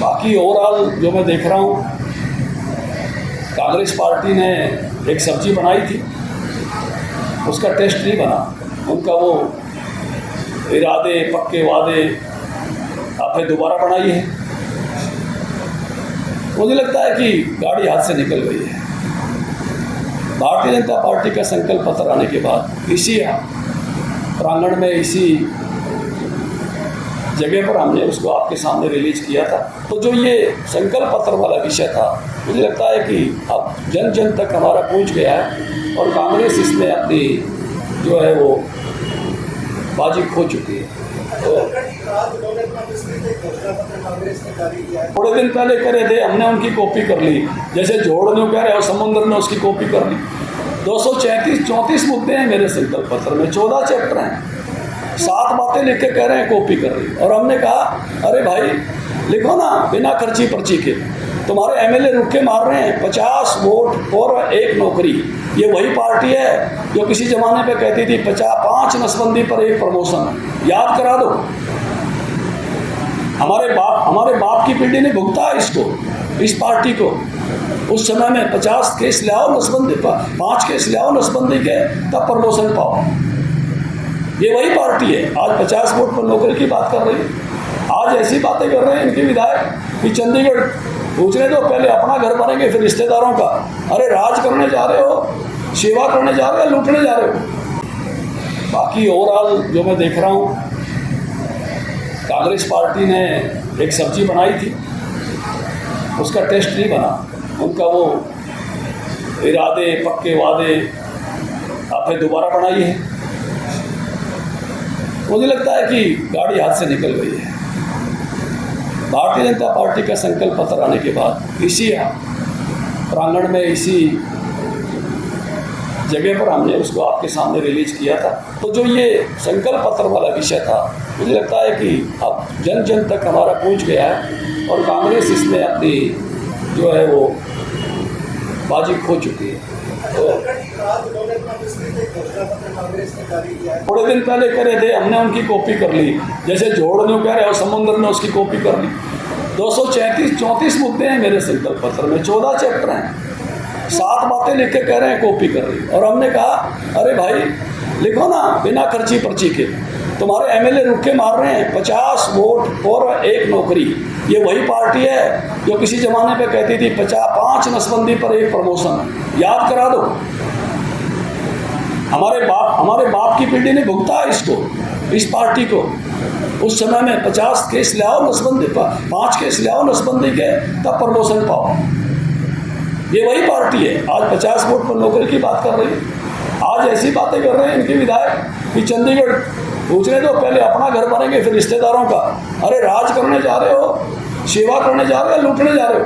बाकी ओवरऑल जो मैं देख रहा हूँ, कांग्रेस पार्टी ने एक सब्जी बनाई थी, उसका टेस्ट नहीं बना। उनका वो इरादे, पक्के वादे आपने दोबारा बनाई है। मुझे लगता है कि गाड़ी हाथ से निकल गई है। भारतीय जनता पार्टी का संकल्प पत्र आने के बाद इसी प्रांगण में, इसी जगह पर हमने उसको आपके सामने रिलीज किया था। तो जो ये संकल्प पत्र वाला विषय था, मुझे लगता है कि अब जन जन तक हमारा पहुंच गया है और कांग्रेस इसमें अपनी जो है वो बाजी खो चुकी है। तो थोड़े दिन पहले करे थे, हमने उनकी कॉपी कर ली। जैसे जोड़ने कह रहे हो, समुद्र ने उसकी कॉपी कर ली। 234 मुद्दे हैं मेरे संकल्प पत्र में, 14 चैप्टर हैं, 7 बातें लिख के कह रहे हैं कॉपी कर रही। और हमने कहा अरे भाई लिखो ना, बिना खर्ची पर्ची के। तुम्हारे एमएलए रुक्के मार रहे हैं, 50 वोट और 1 नौकरी। ये वही पार्टी है जो किसी जमाने पे कहती थी 5 नसबंदी पर 1 प्रमोशन। याद करा दो, हमारे बाप की पीढ़ी ने भुगता इसको, इस पार्टी को। उस समय में 50 केस ले आओ नसबंदी पर, 5 केस ले आओ नसबंदी के, तब प्रमोशन पाओ। ये वही पार्टी है आज 50 वोट पर नौकरी की बात कर रही है। आज ऐसी बातें कर रहे हैं इनके विधायक कि चंडीगढ़ पूछने दो, पहले अपना घर बनेंगे फिर रिश्तेदारों का। अरे राज करने जा रहे हो, सेवा करने जा रहे हो, लूटने जा रहे हो। बाकी ओवरऑल जो मैं देख रहा हूँ, कांग्रेस पार्टी ने एक सब्जी बनाई थी, उसका टेस्ट नहीं बना। उनका वो इरादे, पक्के वादे आपने दोबारा बनाई है। मुझे लगता है कि गाड़ी हाथ से निकल गई है। भारतीय जनता पार्टी का संकल्प पत्र आने के बाद इसी प्रांगण में, इसी जगह पर हमने उसको आपके सामने रिलीज किया था। तो जो ये संकल्प पत्र वाला विषय था, मुझे लगता है कि अब जन जन तक हमारा पहुंच गया है और कांग्रेस इसमें अपनी जो है वो बाजी खो चुकी है। तो थोड़े दिन पहले करे थे, हमने उनकी कॉपी कर ली। जैसे जोड़ने कह रहे हो, समुद्र ने उसकी कॉपी कर ली। 234 मुद्दे हैं मेरे संकल्प पत्र में, 14 चैप्टर हैं, 7 बातें लिख के कह रहे हैं कॉपी कर रही। और हमने कहा अरे भाई लिखो ना, बिना खर्ची पर्ची के। तुम्हारे एमएलए रुक्के मार रहे हैं, 50 वोट और 1 नौकरी। ये वही पार्टी है जो किसी जमाने पे कहती थी 5 नसबंदी पर 1 प्रमोशन। याद करा दो, हमारे बाप की पीढ़ी ने भुगता इसको, इस पार्टी को। उस समय में 50 केस ले आओ नसबंदी पर, 5 केस ले आओ नसबंदी के, तब प्रमोशन पाओ। ये वही पार्टी है आज 50 वोट पर नौकरी की बात कर रही है। आज ऐसी बातें कर रहे हैं इनके विधायक कि चंडीगढ़ पूछने दो, पहले अपना घर बनेंगे फिर रिश्तेदारों का। अरे राज करने जा रहे हो, सेवा करने जा रहे हो, लूटने जा रहे हो।